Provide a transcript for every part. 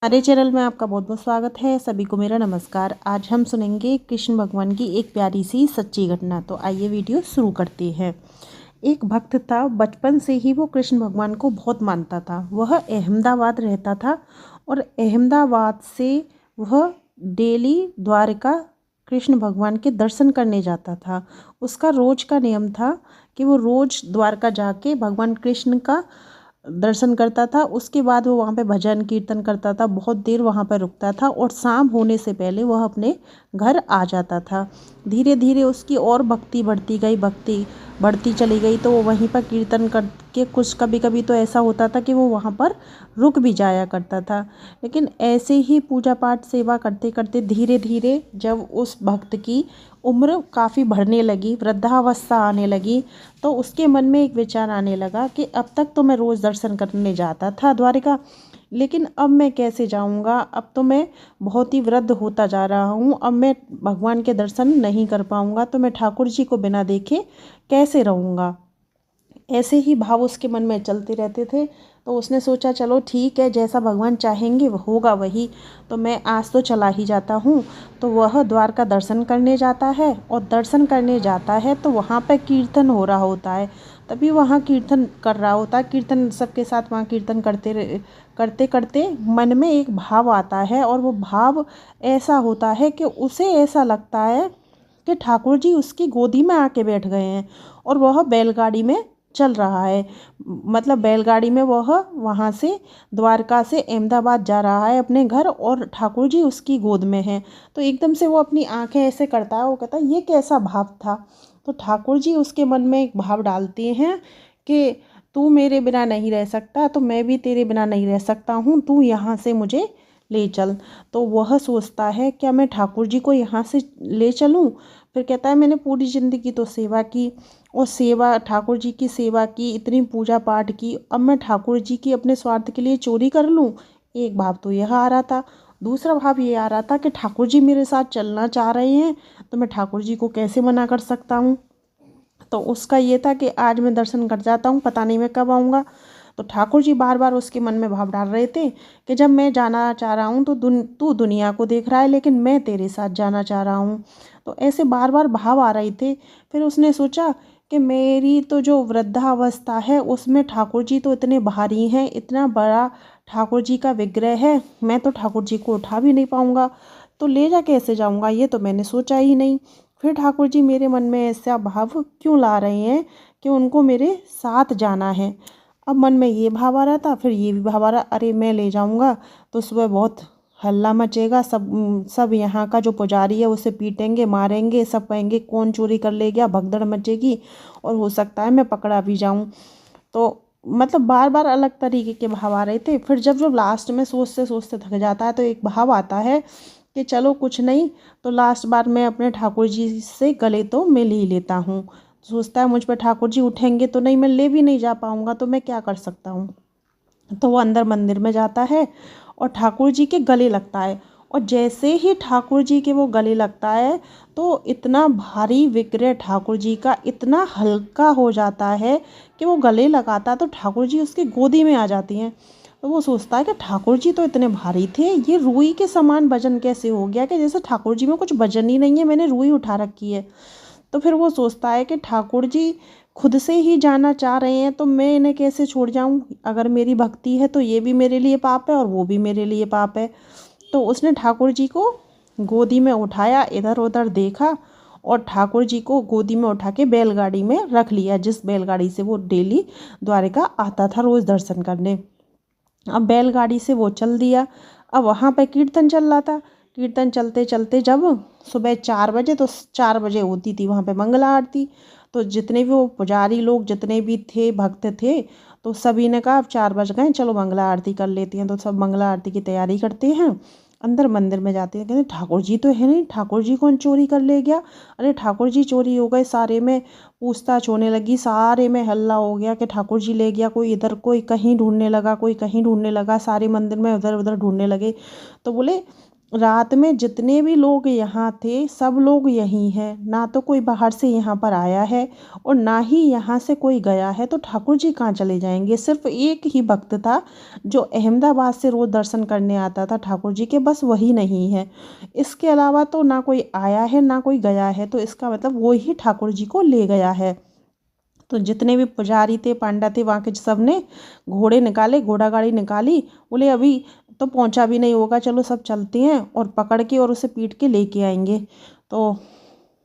हमारे चैनल में आपका बहुत बहुत स्वागत है। सभी को मेरा नमस्कार। आज हम सुनेंगे कृष्ण भगवान की एक प्यारी सी सच्ची घटना। तो आइए वीडियो शुरू करते हैं। एक भक्त था, बचपन से ही वो कृष्ण भगवान को बहुत मानता था। वह अहमदाबाद रहता था और अहमदाबाद से वह डेली द्वारका कृष्ण भगवान के दर्शन करने जाता था। उसका रोज का नियम था कि वो रोज द्वारका जाके भगवान कृष्ण का दर्शन करता था। उसके बाद वो वहाँ पे भजन कीर्तन करता था, बहुत देर वहाँ पर रुकता था और शाम होने से पहले वह अपने घर आ जाता था। धीरे धीरे उसकी और भक्ति बढ़ती गई, भक्ति बढ़ती चली गई। तो वो वहीं पर कीर्तन करके कुछ कभी कभी तो ऐसा होता था कि वो वहाँ पर रुक भी जाया करता था। लेकिन ऐसे ही पूजा पाठ सेवा करते करते धीरे धीरे जब उस भक्त की उम्र काफ़ी बढ़ने लगी, वृद्धावस्था आने लगी, तो उसके मन में एक विचार आने लगा कि अब तक तो मैं रोज़ दर्शन करने जाता था द्वारिका, लेकिन अब मैं कैसे जाऊंगा। अब तो मैं बहुत ही वृद्ध होता जा रहा हूँ, अब मैं भगवान के दर्शन नहीं कर पाऊंगा, तो मैं ठाकुर जी को बिना देखे कैसे रहूँगा। ऐसे ही भाव उसके मन में चलते रहते थे। तो उसने सोचा चलो ठीक है, जैसा भगवान चाहेंगे वो होगा वही। तो मैं आज तो चला ही जाता हूँ। तो वह द्वारका दर्शन करने जाता है और दर्शन करने जाता है तो वहाँ पर कीर्तन हो रहा होता है। तभी वहाँ कीर्तन कर रहा होता है, कीर्तन सबके साथ वहाँ कीर्तन करते करते मन में एक भाव आता है और वो भाव ऐसा होता है कि उसे ऐसा लगता है कि ठाकुर जी उसकी गोदी में आके बैठ गए हैं और वह बैलगाड़ी में चल रहा है। मतलब बैलगाड़ी में वह वहाँ से द्वारका से अहमदाबाद जा रहा है अपने घर और ठाकुर जी उसकी गोद में हैं। तो एकदम से वो अपनी आंखें ऐसे करता है, वो कहता है ये कैसा भाव था। तो ठाकुर जी उसके मन में एक भाव डालते हैं कि तू मेरे बिना नहीं रह सकता, तो मैं भी तेरे बिना नहीं रह सकता हूँ, तू यहाँ से मुझे ले चल। तो वह सोचता है क्या मैं ठाकुर जी को यहाँ से ले चलूँ। फिर कहता है मैंने पूरी ज़िंदगी तो सेवा की और सेवा ठाकुर जी की सेवा की, इतनी पूजा पाठ की, अब मैं ठाकुर जी की अपने स्वार्थ के लिए चोरी कर लूँ। एक भाव तो यह आ रहा था। दूसरा भाव ये आ रहा था कि ठाकुर जी मेरे साथ चलना चाह रहे हैं, तो मैं ठाकुर जी को कैसे मना कर सकता हूँ। तो उसका ये था कि आज मैं दर्शन कर जाता हूँ, पता नहीं मैं कब आऊँगा। तो ठाकुर जी बार बार उसके मन में भाव डाल रहे थे कि जब मैं जाना चाह रहा हूँ तो तू दुनिया को देख रहा है, लेकिन मैं तेरे साथ जाना चाह रहा हूँ। तो ऐसे बार बार भाव आ रहे थे। फिर उसने सोचा कि मेरी तो जो वृद्धावस्था है उसमें ठाकुर जी तो इतने भारी हैं, इतना बड़ा ठाकुर जी का विग्रह है, मैं तो ठाकुर जी को उठा भी नहीं पाऊँगा, तो ले जा कैसे जाऊँगा, ये तो मैंने सोचा ही नहीं। फिर ठाकुर जी मेरे मन में ऐसा भाव क्यों ला रहे हैं कि उनको मेरे साथ जाना है। अब मन में ये भाव आ रहा था, फिर ये भी भाव आ रहा, अरे मैं ले जाऊंगा तो सुबह बहुत हल्ला मचेगा, सब सब यहाँ का जो पुजारी है उसे पीटेंगे मारेंगे, सब कहेंगे कौन चोरी कर ले गया, भगदड़ मचेगी और हो सकता है मैं पकड़ा भी जाऊं। तो मतलब बार बार अलग तरीके के भाव आ रहे थे। फिर जब जब लास्ट में सोचते सोचते थक जाता है तो एक भाव आता है कि चलो कुछ नहीं, तो लास्ट बार मैं अपने ठाकुर जी से गले तो मिल ही लेता हूँ। सोचता है मुझ पर ठाकुर जी उठेंगे तो नहीं, मैं ले भी नहीं जा पाऊँगा, तो मैं क्या कर सकता हूँ। तो वो अंदर मंदिर में जाता है और ठाकुर जी के गले लगता है। और जैसे ही ठाकुर जी के वो गले लगता है तो इतना भारी विग्रह ठाकुर जी का इतना हल्का हो जाता है कि वो गले लगाता तो ठाकुर जी उसकी गोदी में आ जाती हैं। तो वो सोचता है कि ठाकुर जी तो इतने भारी थे, ये रुई के समान वजन कैसे हो गया कि जैसे ठाकुर जी में कुछ वजन ही नहीं है, मैंने रुई उठा रखी है। तो फिर वो सोचता है कि ठाकुर जी खुद से ही जाना चाह रहे हैं तो मैं इन्हें कैसे छोड़ जाऊं। अगर मेरी भक्ति है तो ये भी मेरे लिए पाप है और वो भी मेरे लिए पाप है। तो उसने ठाकुर जी को गोदी में उठाया, इधर उधर देखा और ठाकुर जी को गोदी में उठा के बैलगाड़ी में रख लिया, जिस बैलगाड़ी से वो डेली द्वारिका आता था रोज़ दर्शन करने। अब बैलगाड़ी से वो चल दिया। अब वहाँ पे कीर्तन चल रहा था। कीर्तन चलते चलते जब सुबह 4 बजे, तो 4 बजे होती थी वहाँ पे मंगला आरती। तो जितने भी वो पुजारी लोग जितने भी थे भक्त थे, तो सभी ने कहा अब 4 बज गए, चलो मंगला आरती कर लेती हैं। तो सब मंगला आरती की तैयारी करते हैं, अंदर मंदिर में जाते हैं, कहते ठाकुर जी तो है नहीं, ठाकुर जी कौन चोरी कर ले गया। अरे ठाकुर जी चोरी हो गए, सारे में पूछताछ होने लगी, सारे में हल्ला हो गया कि ठाकुर जी ले गया। कोई इधर कोई कहीं ढूंढने लगा, कोई कहीं ढूंढने लगा, सारे मंदिर में उधर उधर ढूंढने लगे। तो बोले रात में जितने भी लोग यहाँ थे सब लोग यहीं हैं, ना तो कोई बाहर से यहाँ पर आया है और ना ही यहाँ से कोई गया है। तो ठाकुर जी कहाँ चले जाएंगे। सिर्फ एक ही भक्त था जो अहमदाबाद से रोज़ दर्शन करने आता था ठाकुर जी के, बस वही नहीं है। इसके अलावा तो ना कोई आया है ना कोई गया है, तो इसका मतलब वो ही ठाकुर जी को ले गया है। तो जितने भी पुजारी थे पांडा थे वहाँ के सब ने घोड़े निकाले, घोड़ा गाड़ी निकाली। बोले अभी तो पहुँचा भी नहीं होगा, चलो सब चलते हैं और पकड़ के और उसे पीट के लेके आएंगे। तो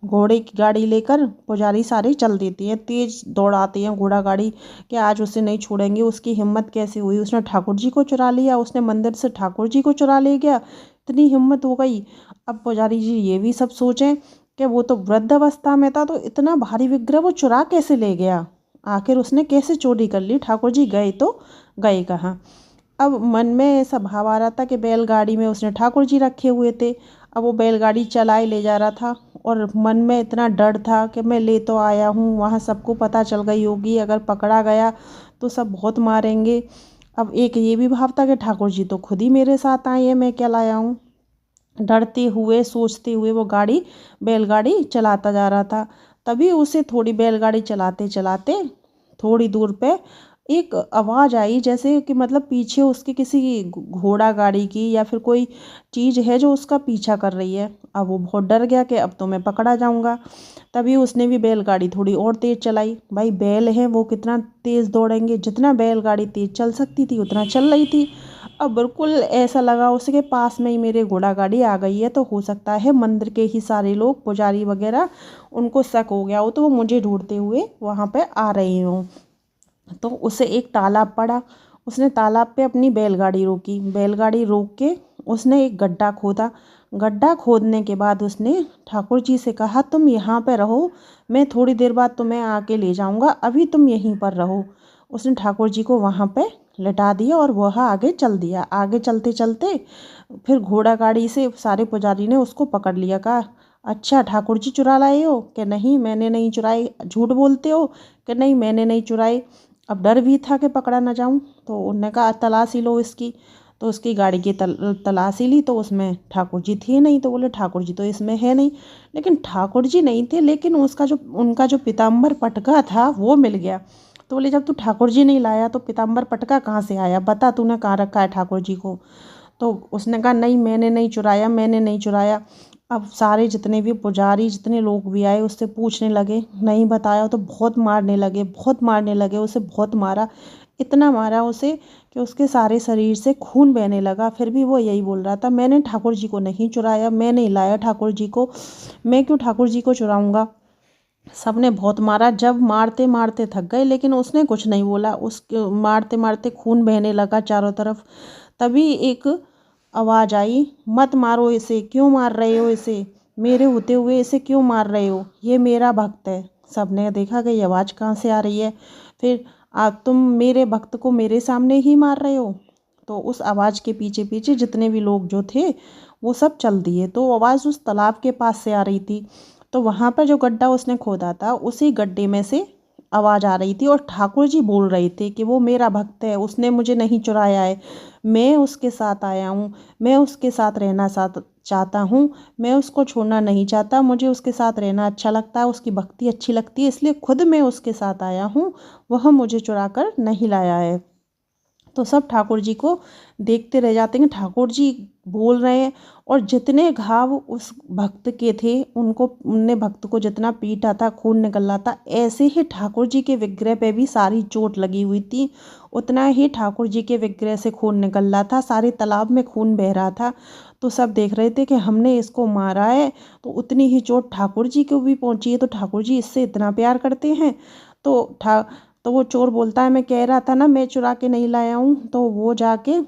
घोड़े की गाड़ी लेकर पुजारी सारे चल देते हैं, तेज दौड़ाते हैं घोड़ा गाड़ी कि आज उसे नहीं छोड़ेंगे। उसकी हिम्मत कैसे हुई, उसने ठाकुर जी को चुरा लिया, उसने मंदिर से ठाकुर जी को चुरा ले गया, इतनी हिम्मत हो गई। अब पुजारी जी ये भी सब सोचें कि वो तो वृद्ध अवस्था में था, तो इतना भारी विग्रह वो चुरा कैसे ले गया, आखिर उसने कैसे चोरी कर ली। ठाकुर जी गए तो गए कहाँ। अब मन में ऐसा भाव आ रहा था कि बैलगाड़ी में उसने ठाकुर जी रखे हुए थे। अब वो बैलगाड़ी चलाए ले जा रहा था और मन में इतना डर था कि मैं ले तो आया हूँ, वहाँ सबको पता चल गई होगी, अगर पकड़ा गया तो सब बहुत मारेंगे। अब एक ये भी भाव था कि ठाकुर जी तो खुद ही मेरे साथ आए हैं, मैं क्या लाया हूँ। डरते हुए सोचते हुए वो बैलगाड़ी चलाता जा रहा था। तभी उसे थोड़ी बैलगाड़ी चलाते चलाते थोड़ी दूर पे एक आवाज़ आई, जैसे कि मतलब पीछे उसके किसी घोड़ा गाड़ी की या फिर कोई चीज़ है जो उसका पीछा कर रही है। अब वो बहुत डर गया कि अब तो मैं पकड़ा जाऊंगा। तभी उसने भी बैलगाड़ी थोड़ी और तेज़ चलाई। भाई बैल है वो कितना तेज़ दौड़ेंगे, जितना बैलगाड़ी तेज़ चल सकती थी उतना चल रही थी। अब बिल्कुल ऐसा लगा उसके पास में ही मेरे घोड़ा गाड़ी आ गई है, तो हो सकता है मंदिर के ही सारे लोग पुजारी वगैरह उनको शक हो गया हो, तो वो मुझे ढूंढते हुए वहाँ पे आ रहे हों। तो उसे एक तालाब पड़ा, उसने तालाब पे अपनी बैलगाड़ी रोकी, बैलगाड़ी रोक के उसने एक गड्ढा खोदा। गड्ढा खोदने के बाद उसने ठाकुर जी से कहा तुम यहाँ पे रहो, मैं थोड़ी देर बाद तुम्हें आके ले जाऊँगा, अभी तुम यहीं पर रहो। उसने ठाकुर जी को वहाँ पे लिटा दिया और वह आगे चल दिया। आगे चलते चलते फिर घोड़ा गाड़ी से सारे पुजारी ने उसको पकड़ लिया। कहा अच्छा ठाकुर जी चुरा लाए हो, कि नहीं मैंने नहीं चुराए। झूठ बोलते हो, कि नहीं मैंने नहीं चुराए। अब डर भी था कि पकड़ा ना जाऊं, तो उन्होंने कहा तलाशी लो इसकी। तो उसकी गाड़ी की तलाशी ली, तो उसमें ठाकुर जी थे नहीं। तो बोले ठाकुर जी तो इसमें है नहीं। लेकिन ठाकुर जी नहीं थे, लेकिन उनका जो पीताम्बर पटका था वो मिल गया। तो बोले जब तू ठाकुर जी नहीं लाया तो पीताम्बर पटका कहाँ से आया, बता तूने कहाँ रखा है ठाकुर जी को। तो उसने कहा नहीं मैंने नहीं चुराया, मैंने नहीं चुराया। अब सारे जितने भी पुजारी जितने लोग भी आए उससे पूछने लगे, नहीं बताया तो बहुत मारने लगे, बहुत मारने लगे उसे, बहुत मारा। इतना मारा उसे कि उसके सारे शरीर से खून बहने लगा। फिर भी वो यही बोल रहा था मैंने ठाकुर जी को नहीं चुराया, मैं नहीं लाया ठाकुर जी को, मैं क्यों ठाकुर जी को चुराऊँगा। सबने बहुत मारा, जब मारते मारते थक गए लेकिन उसने कुछ नहीं बोला। उसके मारते मारते खून बहने लगा चारों तरफ। तभी एक आवाज़ आई, मत मारो इसे, क्यों मार रहे हो इसे, मेरे होते हुए इसे क्यों मार रहे हो, ये मेरा भक्त है। सबने देखा कि ये आवाज़ कहाँ से आ रही है। फिर तुम मेरे भक्त को मेरे सामने ही मार रहे हो। तो उस आवाज़ के पीछे पीछे जितने भी लोग जो थे वो सब चल दिए। तो आवाज़ उस तालाब के पास से आ रही थी। तो वहाँ पर जो गड्ढा उसने खोदा था उसी गड्ढे में से आवाज़ आ रही थी और ठाकुर जी बोल रहे थे कि वो मेरा भक्त है, उसने मुझे नहीं चुराया है, मैं उसके साथ आया हूँ, मैं उसके साथ रहना चाहता हूँ, मैं उसको छोड़ना नहीं चाहता, मुझे उसके साथ रहना अच्छा लगता है, उसकी भक्ति अच्छी लगती है, इसलिए खुद मैं उसके साथ आया हूँ, वह मुझे चुरा कर नहीं लाया है। तो सब ठाकुर जी को देखते रह जाते हैं, ठाकुर जी बोल रहे हैं। और जितने घाव उस भक्त के थे उनको, उनने भक्त को जितना पीटा था खून निकल रहा था, ऐसे ही ठाकुर जी के विग्रह पे भी सारी चोट लगी हुई थी, उतना ही ठाकुर जी के विग्रह से खून निकल रहा था, सारे तालाब में खून बह रहा था। तो सब देख रहे थे कि हमने इसको मारा है तो उतनी ही चोट ठाकुर जी को भी पहुंची है, तो ठाकुर जी इससे इतना प्यार करते हैं। तो तो वो चोर बोलता है मैं कह रहा था ना मैं चुरा के नहीं लाया हूँ, तो वो जाके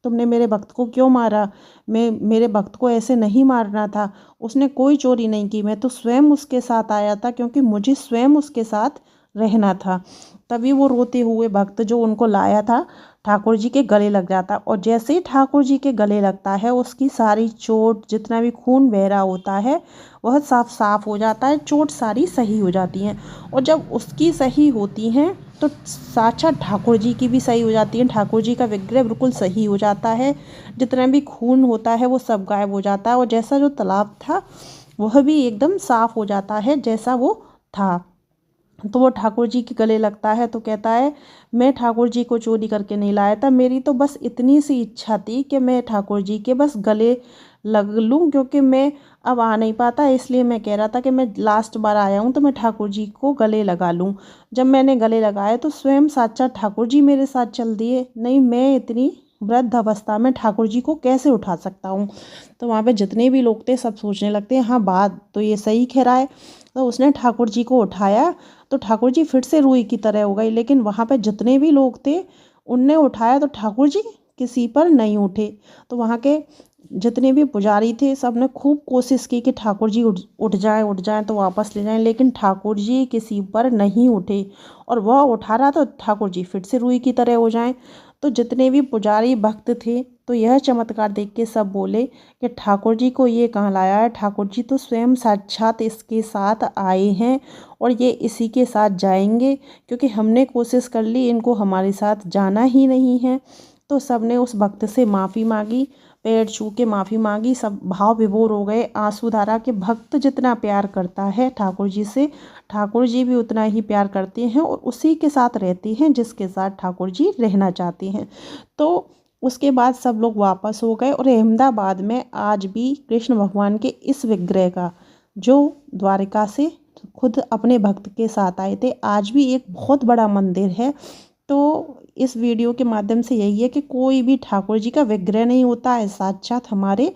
तुमने मेरे भक्त को क्यों मारा, मैं मेरे भक्त को ऐसे नहीं मारना था, उसने कोई चोरी नहीं की, मैं तो स्वयं उसके साथ आया था क्योंकि मुझे स्वयं उसके साथ रहना था। तभी वो रोते हुए भक्त जो उनको लाया था ठाकुर जी के गले लग जाता, और जैसे ही ठाकुर जी के गले लगता है उसकी सारी चोट जितना भी खून बह रहा होता है वह साफ साफ हो जाता है, चोट सारी सही हो जाती हैं। और जब उसकी सही होती हैं तो साक्षात ठाकुर जी की भी सही हो जाती है। ठाकुर जी का विग्रह बिल्कुल सही हो जाता है, जितना भी खून होता है वो सब गायब हो जाता है और जैसा जो तालाब था वह भी एकदम साफ हो जाता है जैसा वो था। तो वो ठाकुर जी के गले लगता है तो कहता है, मैं ठाकुर जी को चोरी करके नहीं लाया था, मेरी तो बस इतनी सी इच्छा थी कि मैं ठाकुर जी के बस गले लग लूँ, क्योंकि मैं अब आ नहीं पाता, इसलिए मैं कह रहा था कि मैं लास्ट बार आया हूँ तो मैं ठाकुर जी को गले लगा लूँ। जब मैंने गले लगाए तो स्वयं साक्षात ठाकुर जी मेरे साथ चल दिए, नहीं मैं इतनी वृद्ध अवस्था में ठाकुर जी को कैसे उठा सकता हूँ। तो वहाँ पे जितने भी लोग थे सब सोचने लगते हैं, हाँ बात तो ये सही कह रहा है। तो उसने ठाकुर जी को उठाया तो ठाकुर जी फिर से रूई की तरह हो गई, लेकिन वहाँ पे जितने भी लोग थे उनने उठाया तो ठाकुर जी किसी पर नहीं उठे। तो वहाँ के जितने भी पुजारी थे सब ने खूब कोशिश की कि ठाकुर जी उठ जाएं तो वापस ले जाएं, लेकिन ठाकुर जी किसी पर नहीं उठे और वह उठा रहा तो ठाकुर जी फिर से रूई की तरह हो जाएं। तो जितने भी पुजारी भक्त थे तो यह चमत्कार देख के सब बोले कि ठाकुर जी को ये कहाँ लाया है, ठाकुर जी तो स्वयं साक्षात इसके साथ आए हैं और ये इसी के साथ जाएंगे, क्योंकि हमने कोशिश कर ली, इनको हमारे साथ जाना ही नहीं है। तो सब ने उस भक्त से माफ़ी मांगी, पैर छू के माफ़ी मांगी, सब भाव विभोर हो गए, आंसू धारा के। भक्त जितना प्यार करता है ठाकुर जी से, ठाकुर जी भी उतना ही प्यार करते हैं और उसी के साथ रहते हैं जिसके साथ ठाकुर जी रहना चाहते हैं। तो उसके बाद सब लोग वापस हो गए और अहमदाबाद में आज भी कृष्ण भगवान के इस विग्रह का, जो द्वारिका से खुद अपने भक्त के साथ आए थे, आज भी एक बहुत बड़ा मंदिर है। तो इस वीडियो के माध्यम से यही है कि कोई भी ठाकुर जी का विग्रह नहीं होता है, साक्षात हमारे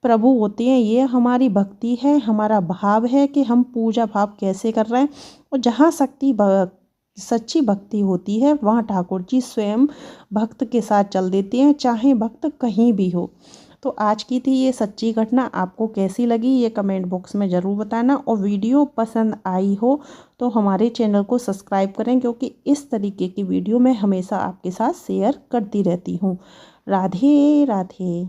प्रभु होते हैं। ये हमारी भक्ति है, हमारा भाव है कि हम पूजा भाव कैसे कर रहे हैं। और जहाँ सच्ची भक्ति होती है वहाँ ठाकुर जी स्वयं भक्त के साथ चल देते हैं, चाहे भक्त कहीं भी हो। तो आज की थी ये सच्ची घटना, आपको कैसी लगी ये कमेंट बॉक्स में ज़रूर बताना, और वीडियो पसंद आई हो तो हमारे चैनल को सब्सक्राइब करें, क्योंकि इस तरीके की वीडियो मैं हमेशा आपके साथ शेयर करती रहती हूँ। राधे राधे।